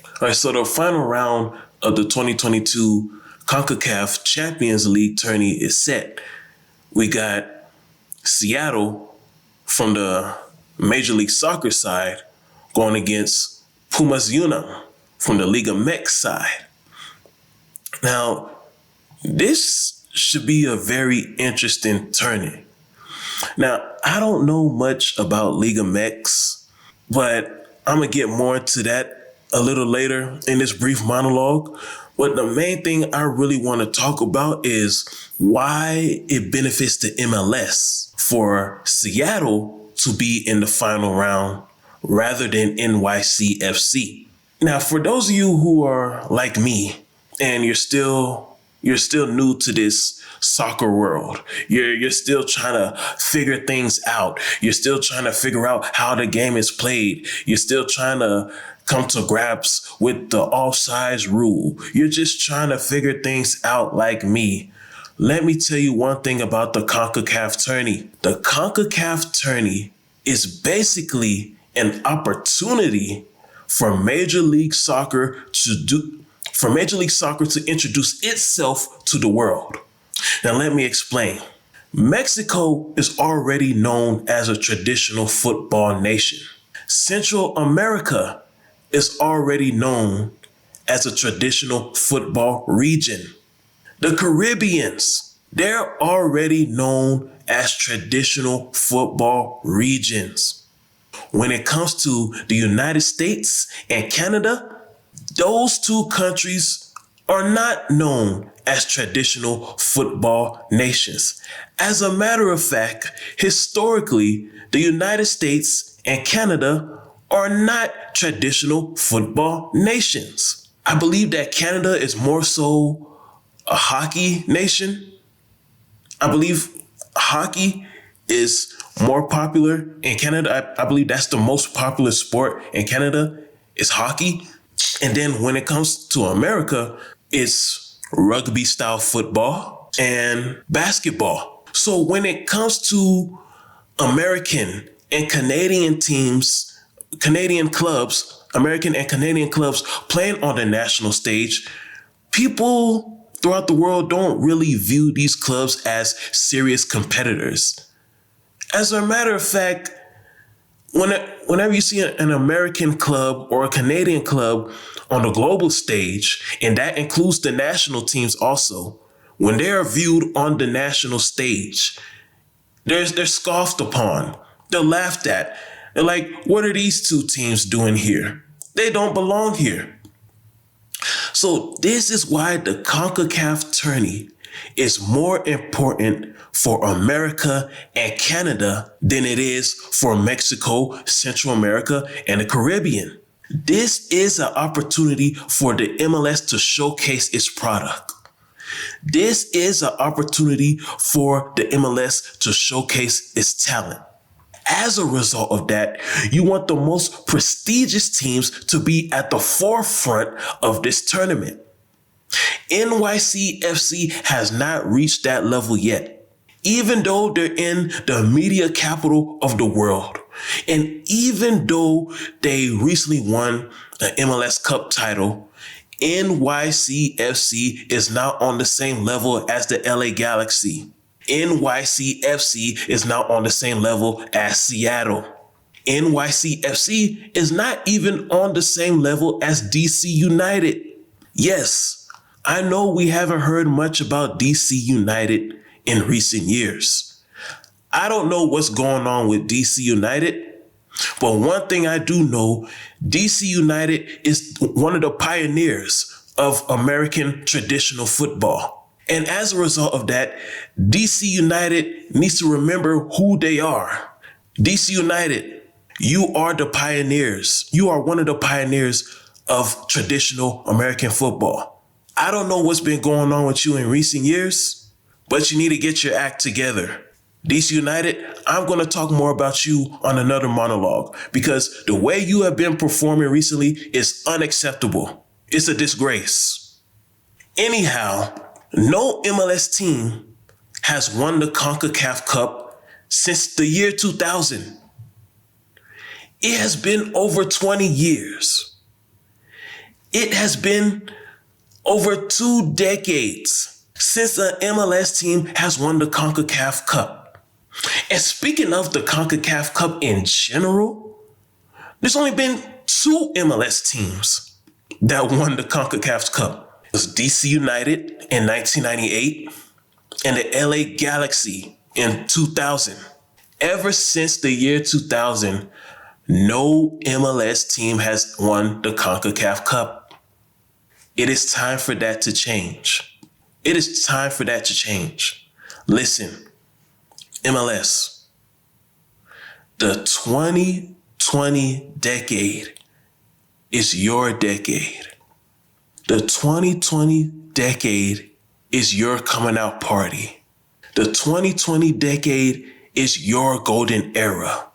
All right, so the final round of the 2022 Concacaf Champions League tourney is set. We got Seattle from the Major League Soccer side going against Pumas Unam from the Liga MX side. Now, this should be a very interesting tourney. Now, I don't know much about Liga MX, but I'm going to get more into that a little later in this brief monologue. But the main thing I really want to talk about is why it benefits the MLS for Seattle to be in the final round rather than NYCFC. Now, for those of you who are like me and you're still new to this soccer world. You're still trying to figure things out. You're still trying to figure out how the game is played. You're still trying to come to grips with the offsides rule. You're just trying to figure things out like me. Let me tell you one thing about the Concacaf tourney. The Concacaf tourney is basically an opportunity for Major League Soccer to introduce itself to the world. Now, let me explain. Mexico is already known as a traditional football nation. Central America is already known as a traditional football region. The Caribbeans, they're already known as traditional football regions. When it comes to the United States and Canada, those two countries are not known as traditional football nations. As a matter of fact, historically, the United States and Canada are not traditional football nations. I believe that Canada is more so a hockey nation. I believe hockey is more popular in Canada. I believe that's the most popular sport in Canada is hockey. And then when it comes to America, it's rugby style football and basketball. So when it comes to American and Canadian teams, Canadian clubs, American and Canadian clubs playing on the national stage, people throughout the world don't really view these clubs as serious competitors. As a matter of fact, whenever you see an American club or a Canadian club on the global stage, and that includes the national teams also, when they are viewed on the national stage, they're scoffed upon. They're laughed at. They're like, what are these two teams doing here? They don't belong here. So this is why the CONCACAF tourney is more important for America and Canada than it is for Mexico, Central America, and the Caribbean. This is an opportunity for the MLS to showcase its product. This is an opportunity for the MLS to showcase its talent. As a result of that, you want the most prestigious teams to be at the forefront of this tournament. NYCFC has not reached that level yet, even though they're in the media capital of the world. And even though they recently won the MLS Cup title, NYCFC is not on the same level as the LA Galaxy. NYCFC is not on the same level as Seattle. NYCFC is not even on the same level as DC United. Yes, I know we haven't heard much about DC United in recent years. I don't know what's going on with DC United, but one thing I do know, DC United is one of the pioneers of American traditional football. And as a result of that, DC United needs to remember who they are. DC United, you are the pioneers. You are one of the pioneers of traditional American football. I don't know what's been going on with you in recent years, but you need to get your act together. DC United, I'm going to talk more about you on another monologue because the way you have been performing recently is unacceptable. It's a disgrace. Anyhow, no MLS team has won the CONCACAF Cup since the year 2000. It has been over 20 years. It has been over 2 decades since an MLS team has won the Concacaf Cup. And speaking of the Concacaf Cup in general, there's only been 2 MLS teams that won the Concacaf Cup. It was DC United in 1998 and the LA Galaxy in 2000. Ever since the year 2000, no MLS team has won the CONCACAF Cup. It is time for that to change. It is time for that to change. Listen, MLS, the 2020 decade is your decade. The 2020 decade is your coming out party. The 2020 decade is your golden era.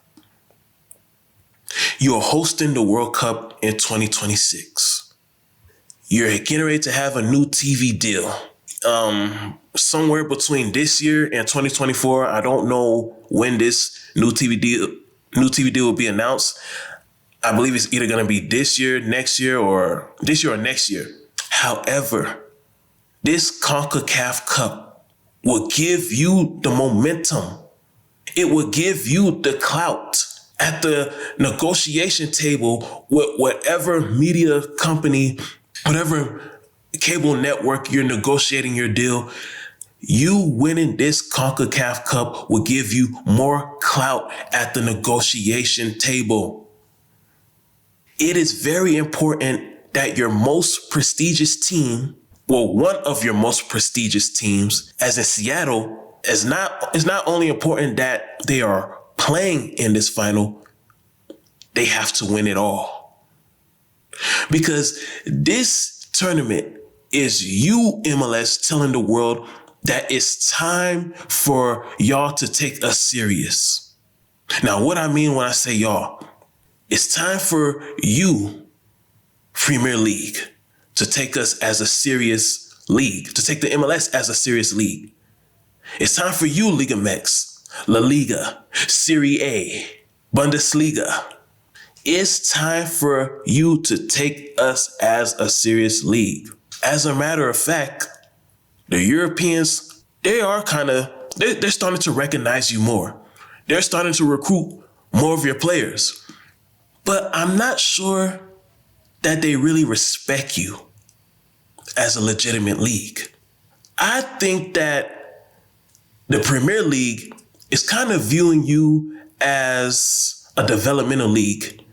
You're hosting the World Cup in 2026. You're getting ready to have a new TV deal. Somewhere between this year and 2024. I don't know when this new TV deal will be announced. I believe it's either going to be this year, next year, or this year or next year. However, this CONCACAF Cup will give you the momentum. It will give you the clout at the negotiation table with whatever media company, whatever cable network you're negotiating your deal. You winning this CONCACAF Cup will give you more clout at the negotiation table. It is very important that your most prestigious team, well, one of your most prestigious teams, as in Seattle, it's not only important that they are playing in this final, they have to win it all. Because this tournament is you, MLS, telling the world that it's time for y'all to take us serious. Now, what I mean when I say y'all, it's time for you, Premier League, to take us as a serious league, to take the MLS as a serious league. It's time for you, Liga MX, La Liga, Serie A, Bundesliga. It's time for you to take us as a serious league. As a matter of fact, the Europeans, they're starting to recognize you more. They're starting to recruit more of your players. But I'm not sure that they really respect you as a legitimate league. I think that the Premier League is kind of viewing you as a developmental league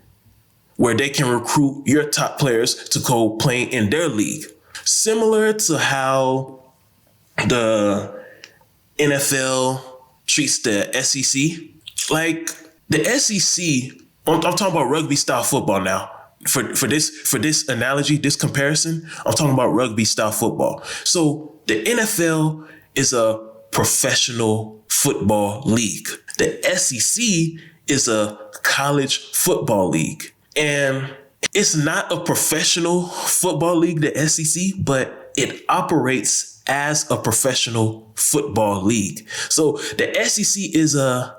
where they can recruit your top players to go play in their league. Similar to how the NFL treats the SEC. Like the SEC, I'm talking about rugby style football now. For this analogy, this comparison, I'm talking about rugby style football. So the NFL is a professional football league. The SEC is a college football league. And it's not a professional football league, the SEC, but it operates as a professional football league. So the SEC is a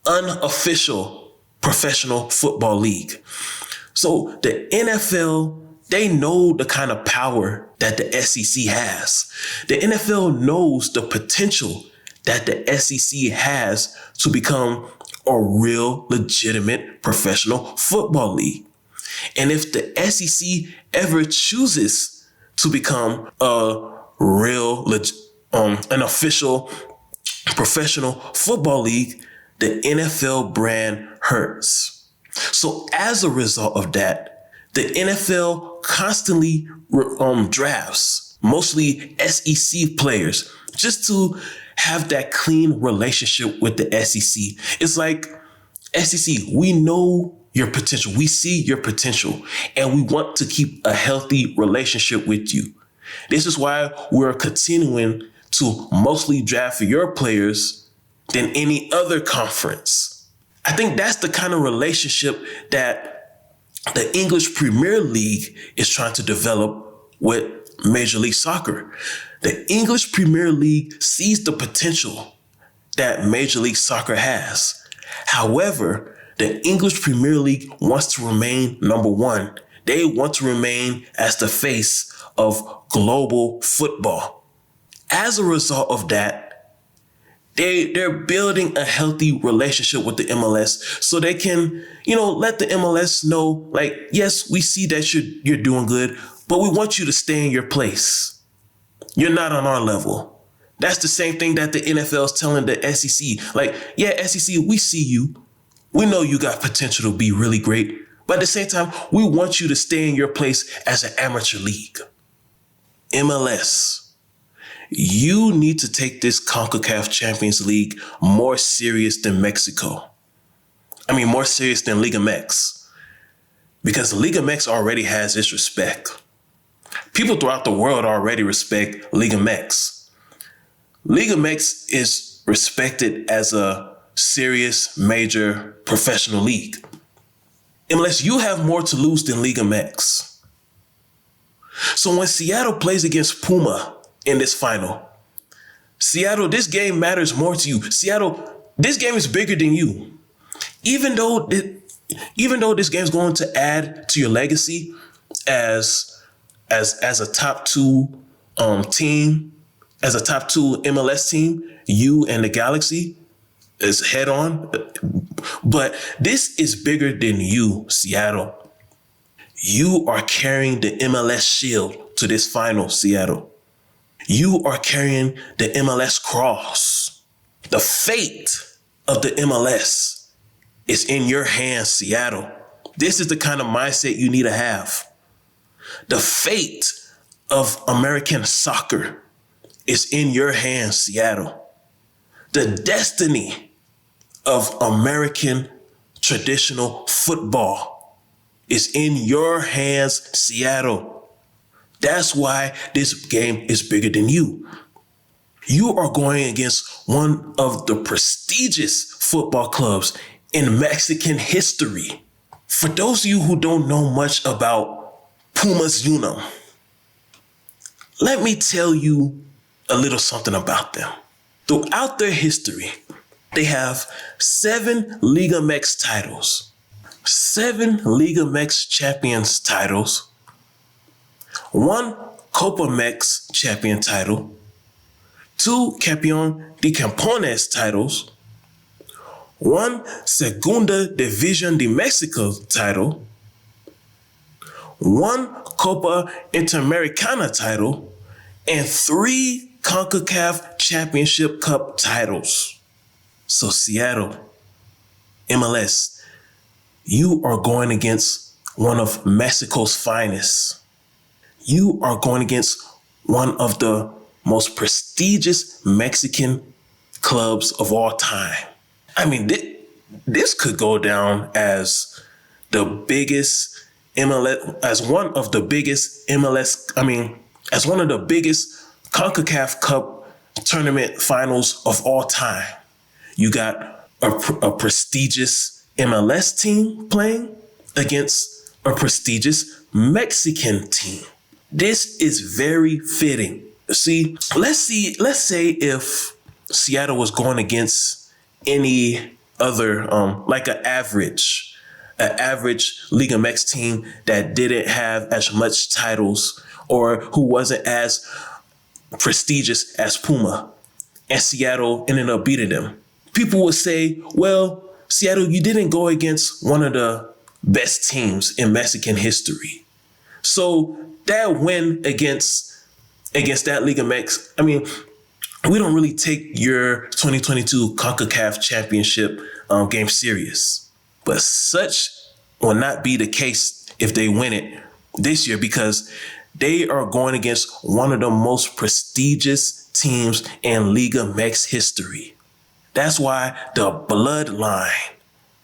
unofficial professional football league. So the NFL, they know the kind of power that the SEC has. The NFL knows the potential that the SEC has to become a real, legitimate professional football league. And if the SEC ever chooses to become a real, an official professional football league, the NFL brand hurts. So as a result of that, the NFL constantly drafts mostly SEC players just to have that clean relationship with the SEC. It's like, SEC, we know your potential. We see your potential, and we want to keep a healthy relationship with you. This is why we're continuing to mostly draft your players than any other conference. I think that's the kind of relationship that the English Premier League is trying to develop with Major League Soccer. The English Premier League sees the potential that Major League Soccer has. However, the English Premier League wants to remain number one. They want to remain as the face of global football. As a result of that, they're building a healthy relationship with the MLS so they can, let the MLS know, like, yes, we see that you're doing good, but we want you to stay in your place. You're not on our level. That's the same thing that the NFL is telling the SEC. Like, yeah, SEC, we see you. We know you got potential to be really great. But at the same time, we want you to stay in your place as an amateur league. MLS, you need to take this Concacaf Champions League more serious than Mexico. More serious than Liga MX. Because Liga MX already has its respect. People throughout the world already respect Liga MX. Liga MX is respected as a serious, major professional league. MLS, you have more to lose than Liga MX. So when Seattle plays against Puma in this final, Seattle, this game matters more to you. Seattle, this game is bigger than you. Even though this game is going to add to your legacy as a top two team, as a top two MLS team, you and the Galaxy is head on. But this is bigger than you, Seattle. You are carrying the MLS shield to this final, Seattle. You are carrying the MLS cross. The fate of the MLS is in your hands, Seattle. This is the kind of mindset you need to have. The fate of American soccer is in your hands, Seattle. The destiny of American traditional football is in your hands, Seattle. That's why this game is bigger than you. You are going against one of the prestigious football clubs in Mexican history. For those of you who don't know much about Pumas Unum, let me tell you a little something about them. Throughout their history, they have 7 Liga MX titles, 7 Liga MX Champions titles, 1 Copa MX champion title, 2 Campeón de Campeones titles, 1 Segunda División de Mexico title, 1 Copa Interamericana title, and 3 CONCACAF Championship Cup titles. So Seattle, MLS, you are going against one of Mexico's finest. You are going against one of the most prestigious Mexican clubs of all time. This could go down as the biggest MLS, as one of the biggest MLS, as one of the biggest CONCACAF Cup tournament finals of all time. You got a prestigious MLS team playing against a prestigious Mexican team. This is very fitting. Let's say if Seattle was going against any other, like an average Liga MX team that didn't have as much titles or who wasn't as prestigious as Puma, and Seattle ended up beating them. People would say, well, Seattle, you didn't go against one of the best teams in Mexican history. So that win against that Liga MX, we don't really take your 2022 CONCACAF Championship game serious. But such will not be the case if they win it this year, because they are going against one of the most prestigious teams in Liga MX history. That's why the bloodline,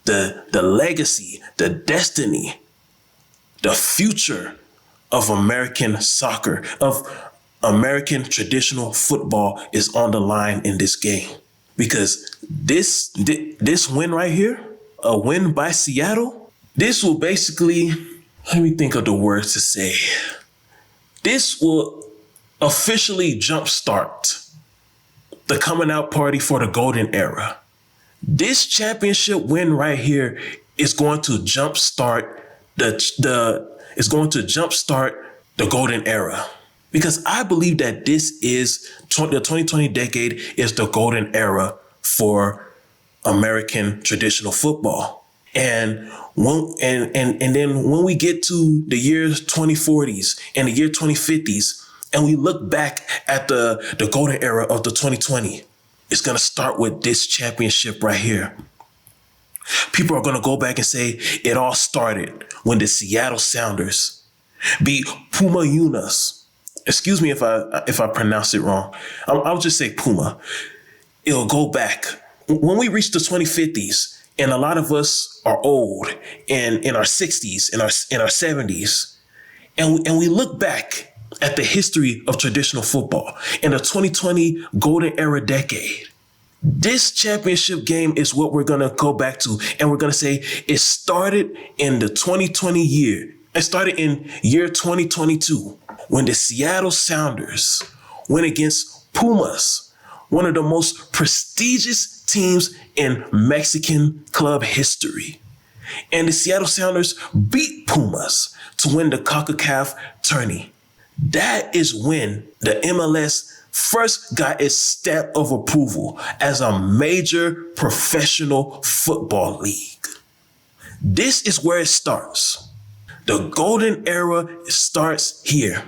the legacy, the destiny, the future of American soccer, of American traditional football is on the line in this game. Because this win right here, a win by Seattle, this will basically, let me think of the words to say. This will officially jumpstart the coming out party for the golden era. This championship win right here is going to jumpstart it's going to jumpstart the golden era. Because I believe that this is the 2020 decade is the golden era for American traditional football. And then when we get to the years 2040s and the year 2050s, and we look back at the golden era of the 2020, it's going to start with this championship right here. People are going to go back and say it all started when the Seattle Sounders beat Puma Unas. Excuse me if I pronounce it wrong. I'll just say Puma. It'll go back. When we reach the 2050s, and a lot of us are old and in our 60s, in our 70s, and we look back at the history of traditional football in the 2020 golden era decade, this championship game is what we're going to go back to. And we're going to say it started in the 2020 year. It started in year 2022 when the Seattle Sounders went against Pumas, one of the most prestigious teams in Mexican club history. And the Seattle Sounders beat Pumas to win the Concacaf tourney. That is when the MLS first got its stamp of approval as a major professional football league. This is where it starts. The golden era starts here.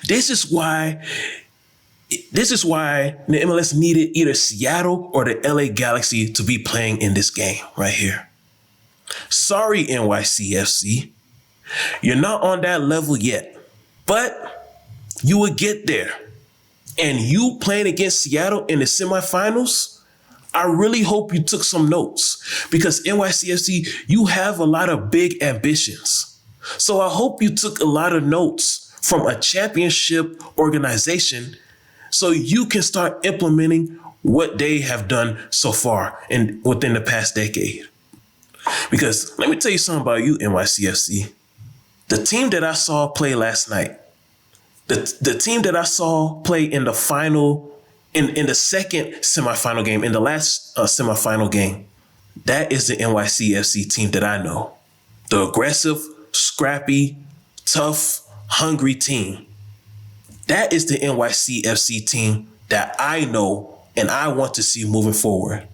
This is why the MLS needed either Seattle or the LA Galaxy to be playing in this game right here. Sorry, NYCFC. You're not on that level yet, but you will get there. And you playing against Seattle in the semifinals, I really hope you took some notes, because NYCFC, you have a lot of big ambitions. So I hope you took a lot of notes from a championship organization so you can start implementing what they have done so far and within the past decade. Because let me tell you something about you, NYCFC. The team that I saw play last night, the team that I saw play in the final, in the second semifinal game, in the last semifinal game, that is the NYCFC team that I know. The aggressive, scrappy, tough, hungry team. That is the NYCFC team that I know and I want to see moving forward.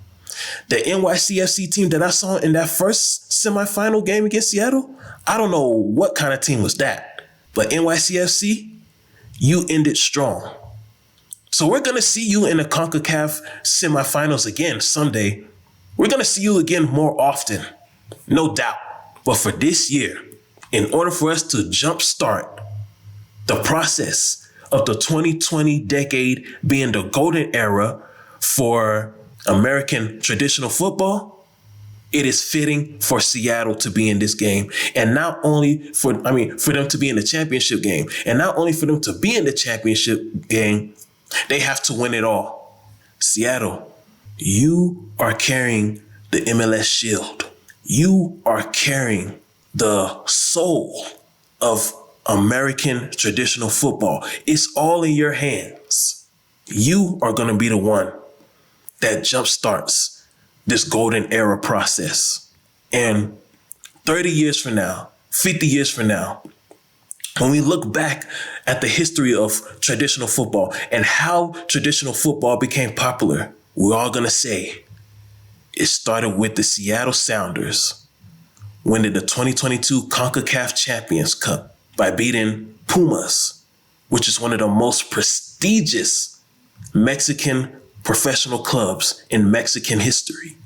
The NYCFC team that I saw in that first semifinal game against Seattle, I don't know what kind of team was that. But NYCFC, you ended strong. So we're going to see you in the CONCACAF semifinals again someday. We're going to see you again more often, no doubt. But for this year, in order for us to jumpstart the process of the 2020 decade being the golden era for American traditional football, it is fitting for Seattle to be in this game. And not only for them to be in the championship game, and not only for them to be in the championship game, they have to win it all. Seattle, you are carrying the MLS shield. You are carrying the soul of American traditional football. It's all in your hands. You are going to be the one that jumpstarts this golden era process. And 30 years from now, 50 years from now, when we look back at the history of traditional football and how traditional football became popular, we're all going to say it started with the Seattle Sounders winning the 2022 Concacaf Champions Cup by beating Pumas, which is one of the most prestigious Mexican professional clubs in Mexican history.